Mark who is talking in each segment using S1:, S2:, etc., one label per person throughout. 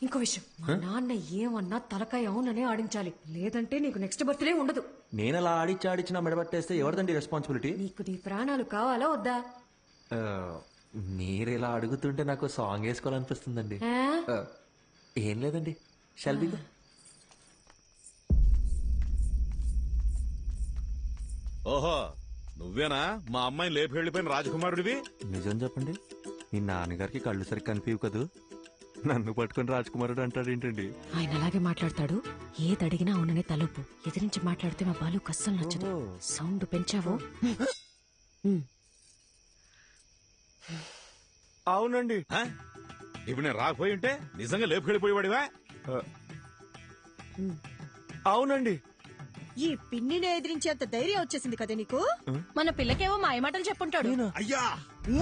S1: ఇంకో విషయం, మా నాన్న ఏమన్నా తలకాయ అవుననే ఆడించాలి, లేదంటే నీకు నెక్స్ట్ బర్త్డే ఉండదు.
S2: నేను అలా ఆడిచ్చి నా మెడబట్టేస్తే ఎవరిదండి రెస్పాన్సిబిలిటీ?
S1: నీకు నీ ప్రాణాలు కావాలా వద్దా?
S2: మీరు ఇలా అడుగుతుంటే నాకు సాంగ్ వేసుకోవాలనిపిస్తుందండి.
S1: ఆ?
S2: ఏం లేదండి, షల్బీ.
S3: ఓహో, నువ్వేనా మా అమ్మాయిని లేపి వెళ్ళిపోయిన రాజకుమారుడివి?
S2: నిజం చెప్పండి, మీ నాన్నగారికి కళ్ళు సరిగ్గా కనిపించవు కదూ, నన్ను పట్టుకుని రాజకుమారుడు అంటాడేంటండి?
S1: ఆయన అలాగే మాట్లాడతాడు. ఏది అడిగినా అవుననే తలుపు. ఎదిరించి మాట్లాడితే మా బాలు కస్సలు నచ్చదు. సౌండ్ పెంచావు.
S2: అవునండి.
S3: ఇప్పుడు నేను రాకపోయి ఉంటే నిజంగా లేపు వెళ్ళిపోయేవాడివా?
S2: అవునండి.
S4: ఈ పిన్నిని ఎదిరించేంత ధైర్యం వచ్చేసింది కదా నీకు?
S1: మన పిల్లకేవో మాయమాటలు చెప్పుంటాడు.
S3: అయ్యా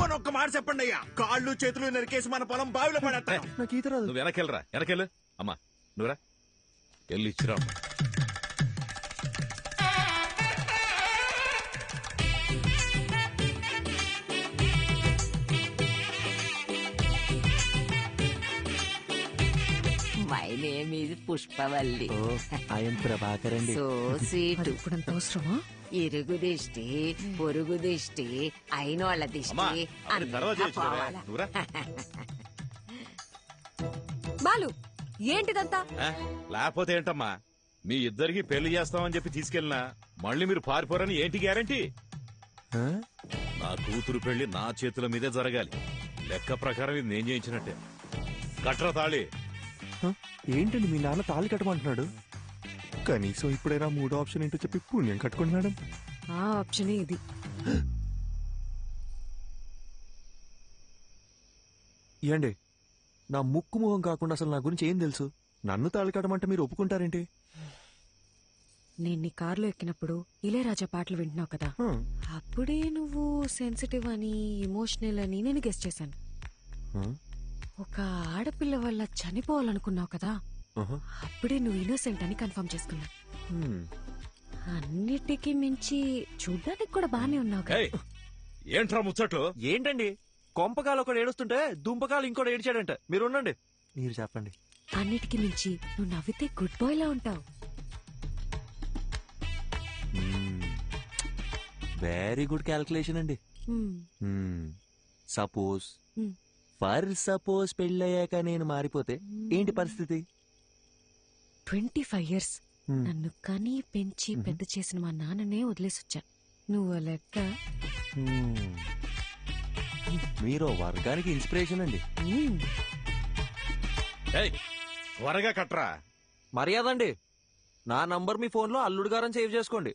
S3: అని ఒక్క మాట చెప్పండి అయ్యా, కాళ్ళు చేతులు నరికేసి మన పొలం బావిలో పడేస్తాను.
S2: నాకు ఈత రాదు.
S3: నువ్వు వెనకెళ్ళరా, వెనకెళ్ళు. అమ్మా నువ్వురా, వెళ్ళి ఇచ్చిరా.
S5: My name is Pushpavalli.
S2: I'm Prabhakar అండి.
S5: So sweet.
S1: ఇప్పుడంత అవసరమా?
S5: ఇరుగు దిష్టి, పొరుగు దిష్టి, అయినోళ్ళ
S3: అమ్మా
S5: దిష్టి
S3: అవన్నీ తర్వాత
S5: అంతా
S3: చేయొచ్చురా.
S5: పోవాలా.
S3: నువ్వురా.
S1: బాలు ఏంటిదంతా?
S3: లేకపోతే ఏంటమ్మా, మీ ఇద్దరికి పెళ్లి చేస్తామని చెప్పి తీసుకెళ్ళినా మళ్ళీ మీరు పారిపోరని ఏంటి గ్యారంటీ? నా కూతురు పెళ్లి నా చేతుల మీదే జరగాలి. లెక్క ప్రకారం ఇది నేను చేయించినట్టే. కట్రా తాళి.
S2: ఏంటండి మీ నాన్న తాళి కట్టమంటున్నాడు? కనీసం ఇప్పుడైనా మూడో ఆప్షన్ ఏంటో చెప్పి పుణ్యం కట్టుకోండి మేడం.
S1: ఆ ఆప్షనే ఇది.
S2: ఏండి, నా ముక్కు మొహం కాకుండా అసలు నా గురించి ఏం తెలుసు? నన్ను తాళి కట్టమంటే మీరు ఒప్పుకుంటారేంటి?
S1: నేను నీ కారులో ఎక్కినప్పుడు ఇళయరాజా పాటలు వింటున్నావు కదా, అప్పుడే నువ్వు సెన్సిటివ్ అని, ఎమోషనల్ అని నేను గెస్ చేశాను. ఒక ఆడపిల్ల వల్ల చనిపోవాలనుకున్నావు కదా, అప్పుడే నువ్వు ఇన్నోసెంట్ అని కన్ఫర్మ్ చేసుకున్నా. అన్నిటికీ మించి చూడ్డానికి కూడా బానే ఉన్నావు కదా.
S3: ఏయ్, ఏంట్రా ముచ్చట్లు?
S2: ఏంటండి, కొంపకాలు ఒకడు ఏడుస్తుంటే దుంపకాలు ఇంకోటి ఏడిచాడంట. మీరు ఉండండి, మీరు చెప్పండి.
S1: అన్నిటికీ మించి నువ్వు నవ్వితే గుడ్ బాయ్ లా ఉంటావు.
S2: వెరీ గుడ్ క్యాల్కులేషన్ అండి. సపోజ్ సపోజ్ పెళ్ళయ్యాక నేను మారిపోతే ఏంటి పరిస్థితి?
S1: 25 years నన్ను కనీ పెంచి పెద్ద చేసిన మా నాన్ననే వదిలేసొచ్చా. నువ్వు లెక్క.
S2: మీరు వర్గానికి ఇన్స్పిరేషన్ అండి.
S3: ఏయ్, త్వరగా కట్రా.
S2: మర్యాద అండి, నా నంబర్ మీ ఫోన్లో అల్లుడు గారని సేవ్ చేసుకోండి.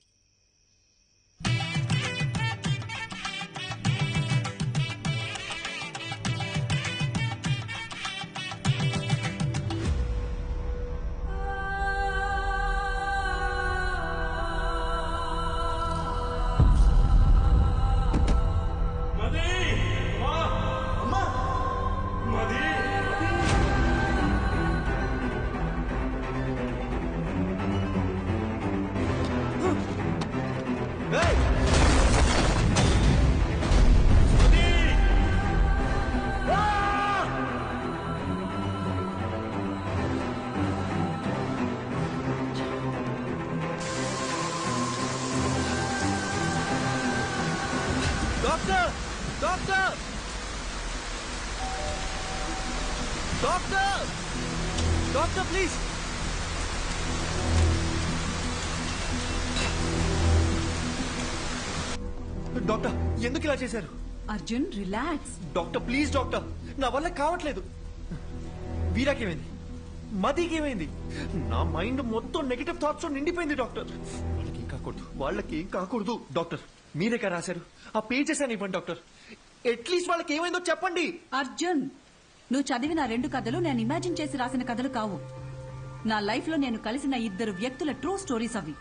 S2: Doctor, doctor, doctor, doctor please. Doctor, ఎందుకు ఇలా చేశారు?
S4: Arjun relax.
S2: Doctor please, doctor, నా వల్ల కావట్లేదు. వీరాకేమైంది? మదికేమైంది? నా మైండ్ మొత్తం నెగటివ్ థాట్స్ నిండిపోయింది డాక్టర్. వాళ్ళకేం కాకూడదు, వాళ్ళకేం కాకూడదు. డాక్టర్ మీరే కదా రాశారు, ఆ పేజెస్ అని ఇవ్వండి డాక్టర్. అట్లీస్ట్ వాళ్ళకి ఏమైందో చెప్పండి.
S4: అర్జున్, నువ్వు చదివిన 2 కథలు నేను ఇమాజిన్ చేసి రాసిన కథలు కావు. నా లైఫ్ లో నేను కలిసిన 2 వ్యక్తుల ట్రూ స్టోరీస్ అవి.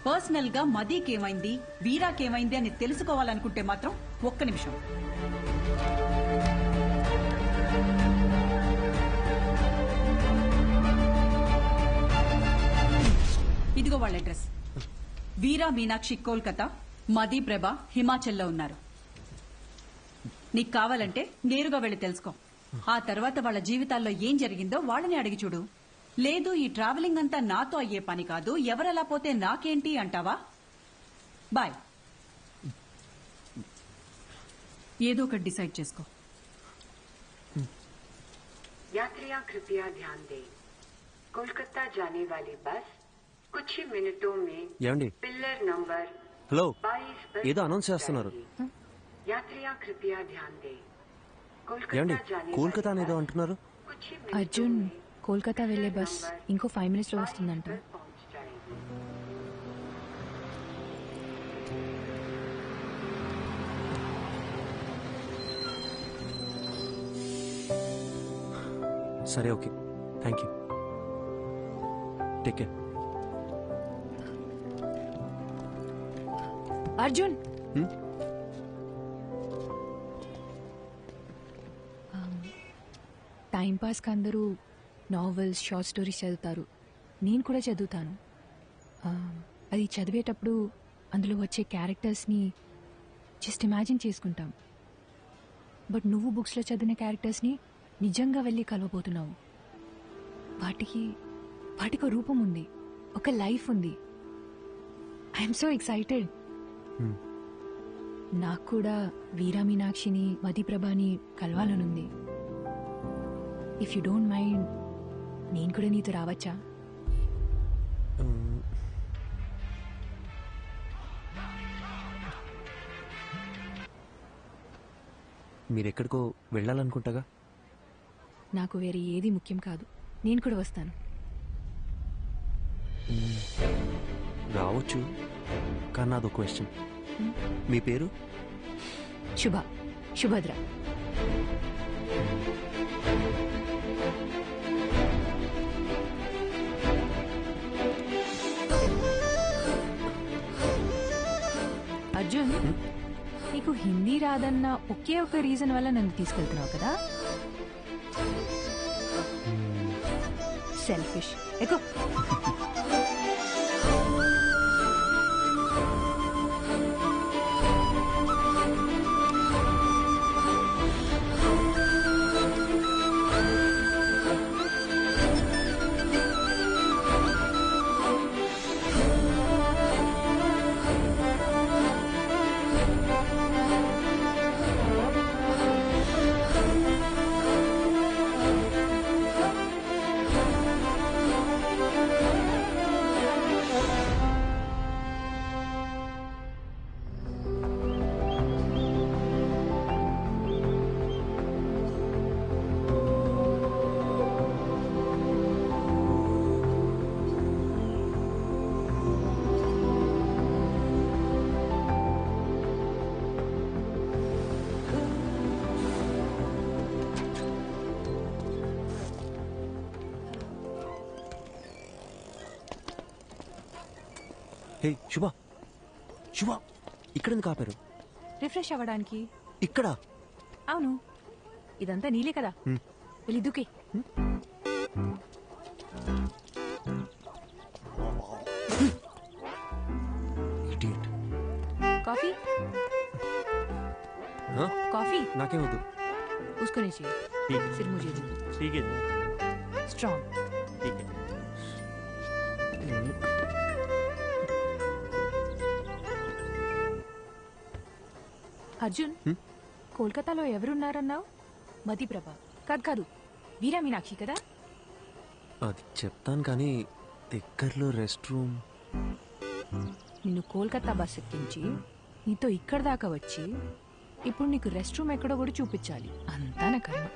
S4: పర్సనల్ గా మదీకేమైంది, వీరాకేమైంది అని తెలుసుకోవాలనుకుంటే మాత్రం ఒక్క నిమిషం. ఇదిగో వాళ్ళ అడ్రస్. వీరా మీనాక్షి కోల్కతా, మదీ ప్రభ హిమాచల్లో ఉన్నారు. నీకు కావాలంటే నేరుగా వెళ్ళి తెలుసుకో. ఆ తర్వాత వాళ్ళ జీవితాల్లో ఏం జరిగిందో వాళ్ళని అడిగి చూడు. లేదు ఈ ట్రావెలింగ్ అంతా నాతో అయ్యే పని కాదు, ఎవరలా పోతే నాకేంటి అంటావా? బాయ్. ఏదో ఒకటి డిసైడ్ చేసుకో.
S6: यात्रियां कृपया ध्यान दें, कोलकाता जाने वाली बस कुछ ही मिनटों में
S2: ఏమండి
S6: पिलर नंबर
S2: హలో
S6: 22 पर
S2: ఏదో అనౌన్స్ చేస్తున్నారు
S6: जाएगी। यात्रियां कृपया ध्यान दें,
S2: ఏమండి
S6: कोलकाता जाने
S2: కోల్కతా
S6: वाली
S2: అనేదో
S6: बस
S2: అంటున్నారు
S6: कुछ ही मिनटों
S7: అర్జున్
S6: में
S7: కోల్కతా వెళ్లే బస్ ఇంకో 5 minutes లో
S6: 22
S7: వస్తుందంట.
S6: पर पहुंच जाएगी।
S2: సరే okay thank you take care
S7: Arjun time pass కి అందరూ నావెల్స్ షార్ట్ స్టోరీస్ చదువుతారు, నేను కూడా చదువుతాను. అది చదివేటప్పుడు అందులో వచ్చే క్యారెక్టర్స్ని జస్ట్ ఇమాజిన్ చేసుకుంటాం. బట్ నువ్వు బుక్స్లో చదివిన క్యారెక్టర్స్ని నిజంగా వెళ్ళి కలవబోతున్నావు. వాటికి వాటికి రూపం ఉంది, ఒక లైఫ్ ఉంది. I'm so excited. నాకు కూడా వీరా మీనాక్షిని మదిప్రభని కలవాలనుంది. ఇఫ్ యూ డోంట్ మైండ్ నేను కూడా నీతో రావచ్చా?
S2: మీరెక్కడికో వెళ్ళాలనుకుంటాగా.
S7: నాకు వేరే ఏది ముఖ్యం కాదు, నేను కూడా వస్తాను.
S2: రావచ్చు కానీ నాదో క్వశ్చన్. మీ పేరు?
S7: శుభద్ర. అర్జున్, నీకు హిందీ రాదన్న ఒకే ఒక రీజన్ వల్ల నన్ను తీసుకెళ్తున్నావు కదా? సెల్ఫిష్. ఎక్కువ
S2: హే శుభ, శుభ ఇక్కడ ఎందుకు ఆపారు?
S7: రిఫ్రెష్ అవ్వడానికి.
S2: ఇక్కడ?
S7: అవును, ఇదంతా నీలే కదా. వెళ్ళి దూకే.
S2: ఇడియట్.
S7: కాఫీ కాఫీ
S2: నాకేమొద్దు.
S7: उसको नहीं चाहिए, सिर्फ मुझे दो.
S2: ठीक है
S7: स्ट्रॉन्ग.
S2: ठीक है.
S7: అర్జున్, కోల్కతాలో ఎవరున్నారన్నావు? మదిప్రభ కాదు కాదు, వీరా మీనాక్షి కదా?
S2: అది చెప్తాను కానీ దగ్గరలో రెస్ట్ రూమ్.
S7: నిన్ను కోల్కతా బస్ ఎక్కించి నీతో ఇక్కడ దాకా వచ్చి ఇప్పుడు నీకు రెస్ట్ రూమ్ ఎక్కడో కూడా చూపించాలి. అంతా నా కర్మ.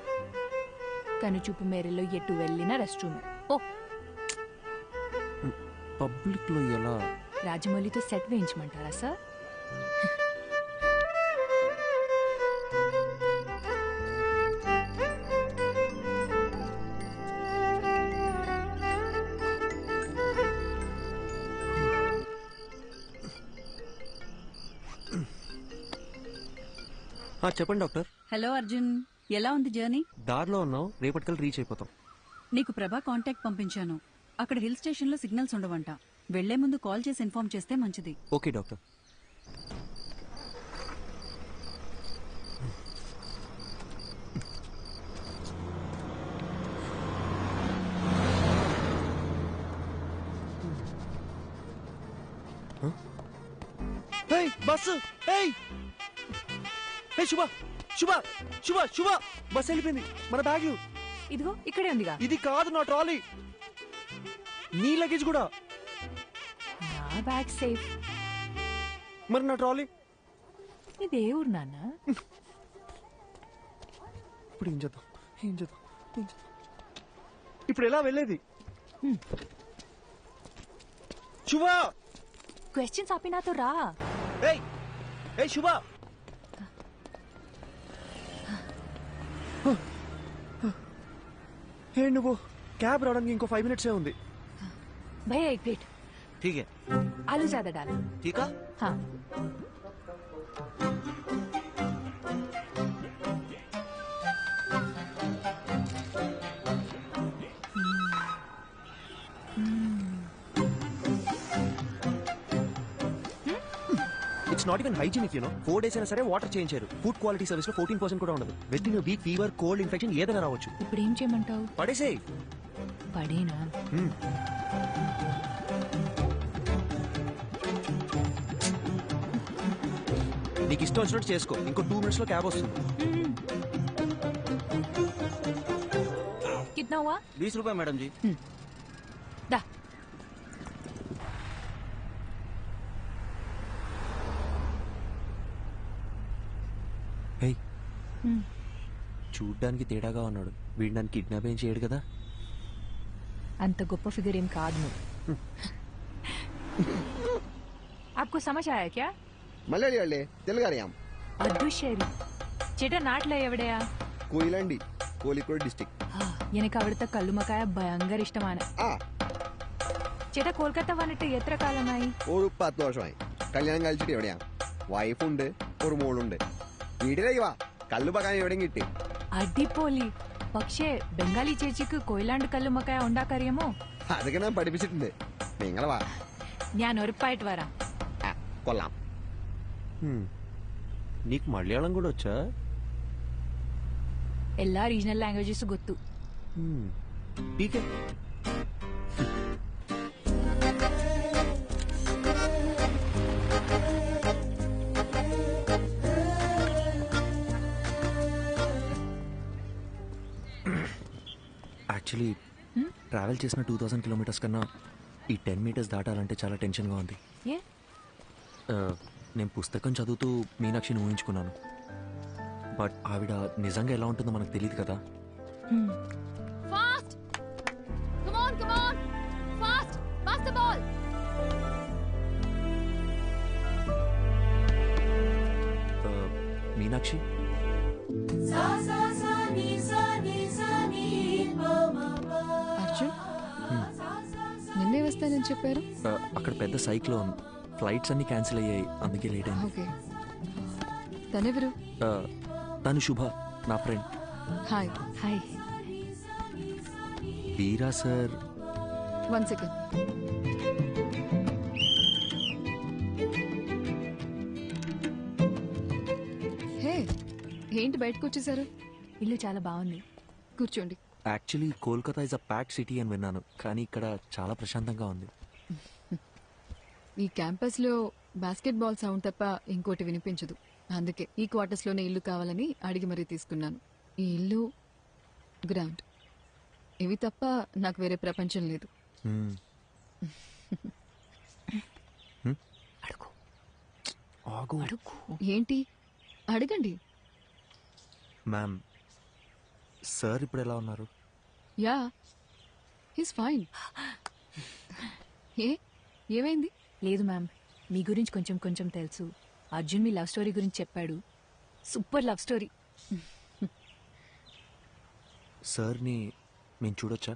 S7: కనుచూపు మేరలో ఎటు వెళ్ళినా రెస్ట్ రూమ్. ఓ
S2: పబ్లిక్ లో ఎలా?
S7: రాజమౌళితో సెట్ వేయించమంటారా సార్?
S2: చెప్పండి డాక్టర్.
S4: హలో అర్జున్, ఎలా ఉంది జర్నీ?
S2: దారిలో ఉన్నాం, రేపటికల్ రీచ్ అయిపోతాం.
S4: నీకు ప్రభా కాంటాక్ట్ పంపించాను. అక్కడ హిల్ స్టేషన్ లో సిగ్నల్స్ ఉండవంట. వెళ్లే ముందు కాల్ చేసి ఇన్ఫార్మ్ చేస్తే మంచిది.
S2: Okay doctor. బస్సు ఏయ్ ఏ శుభ శుభ శుభ శుభ బస్ వెళ్ళిపోయింది మన బ్యాగ్
S7: ఇదిగో ఇక్కడే ఉందిగా.
S2: ఇది కాదు నా ట్రాలీ నీ లగేజ్ కూడా
S7: నా బ్యాగ్ సేఫ్.
S2: మరి నా ట్రాలీ
S7: ఇదే ఊరు నాన్న.
S2: ఇప్పుడు ఏం చేద్దాం ఇప్పుడు ఎలా వెళ్ళేది శుభ
S7: క్వశ్చన్స్ ఆపి నాతో రా.
S2: ఏయ్ ఏయ్ శుభ ఏ నువ్వు క్యాబ్ రావడానికి ఇంకో 5 minutes ఉంది
S7: भैया एक प्लेट
S2: ठीक है
S7: आलू ज्यादा डाल.
S2: ठीक है
S7: हाँ.
S2: It's not even hygienic 4 days అయినా సరే వాటర్ చేంజ్ చేయరు. ఫుడ్ క్వాలిటీ సర్వీస్ లో 14% కూడా ఉండదు. With in week fever cold infection ఏదైనా రావచ్చు.
S7: ఇప్పుడు ఏం చేయమంటావు?
S2: పడేసే
S7: పడేనా?
S2: నీకు ఇష్టం వచ్చినట్టు చేసుకో. ఇంకో 2 minutes లో క్యాబ్ వస్తుంది.
S7: कितना हुआ?
S2: 20 रुपए मैडम जी.
S7: दा.
S2: హే చూడ్డానికి తేడాగా ఉన్నాడు. వీడు నన్ను కిడ్నాప్ ఏం చేయడు కదా.
S7: అంత గొప్ప ఫిగర్ ఏం కాదు నువ్వు. आपको समझ आया क्या?
S8: മലയാളി അല്ലേ തെലുങ്ക് അറിയാം
S7: അദുശേരി ചേട്ടാ നാട്ടിലെ എവിടെയാ?
S8: കൊയിലാണ്ടി കോഴിക്കോട് ഡിസ്ട്രിക്ട്
S7: എനിക്ക് അവിടുത്തെ കല്ലുമക്കായ ഭയങ്കര ഇഷ്ടമാണ്.
S8: ആ
S7: ചേട്ടാ കൊൽക്കത്ത വന്നിട്ട് എത്ര കാലമായി?
S8: ഒരു 10 വർഷമായി. കല്യാണം കഴിച്ചിട്ട് എവിടെയാ? വൈഫുണ്ട്, ഒരു മോളുണ്ട്. വീട്ടിലേക്ക് വാ, കല്ലു പക്കാൻ എവിടെയും കിട്ടി.
S7: അടിപൊളി. പക്ഷേ ബംഗാളി ചേച്ചിക്ക് കൊയിലാണ്ട് കല്ലുമക്കായ ഉണ്ടാക്കറിയാമോ?
S8: അതൊക്കെ ഞാൻ പഠിപ്പിച്ചിട്ടുണ്ട്. നിങ്ങൾ വാ.
S7: ഞാൻ ഉറപ്പായിട്ട് വരാം.
S8: കൊള്ളാം.
S2: నీకు మలయాళం కూడా వచ్చా?
S7: എല്ലാ రీజనల్ లాంగ్వేజెస్ ಗೊತ್ತು.
S2: ఠీకే యాక్చువల్లీ ట్రావెల్ చేసిన 2000 kilometers కన్నా ఈ 10 meters దాటాలంటే చాలా టెన్షన్గా ఉంది.
S7: ఏ?
S2: నేను పుస్తకం చదువుతూ మీనాక్షిని ఊహించుకున్నాను. బట్ ఆవిడ నిజంగా ఎలా ఉంటుందో మనకు తెలియదు కదా.
S7: Fast come on fast pass the ball.
S2: Meenakshi
S9: Arjun నిన్నే వస్తానని చెప్పారు.
S2: అక్కడ పెద్ద సైక్లోన్, ఫ్లైట్స్ అన్ని క్యాన్సిల్ అయ్యాయి, అందుకే లేట్ అయింది.
S9: ఓకే. తనెవరు?
S2: తను శుభ, నా ఫ్రెండ్.
S9: హాయ్.
S7: హాయ్.
S2: వీరా సార్.
S9: 1 second. హే ఏంటి బయటకు వచ్చేసారు?
S7: ఇల్లు చాలా బాగుంది.
S9: కూర్చోండి.
S2: Actually Kolkata is a pack city అని విన్నాను, కానీ ఇక్కడ చాలా ప్రశాంతంగా ఉంది.
S9: ఈ క్యాంపస్ లో బాస్కెట్ బాల్ సౌండ్ తప్ప ఇంకోటి వినిపించదు. అందుకే ఈ క్వార్టర్స్ లోనే ఇల్లు కావాలని అడిగి మరీ తీసుకున్నాను. ఈ ఇల్లు గ్రాండ్. ఇవి తప్ప నాకు వేరే ప్రపంచం లేదు.
S2: అడుగు.
S9: ఏంటి? అడగండి.
S2: మ్యామ్, సార్ ఇప్పుడు ఎలా ఉన్నారు?
S9: Yeah he's fine. ఏమైంది?
S7: లేదు మ్యామ్, మీ గురించి కొంచెం కొంచెం తెలుసు. అర్జున్ మీ లవ్ స్టోరీ గురించి చెప్పాడు. Super love story.
S2: సార్ని మేము చూడొచ్చా?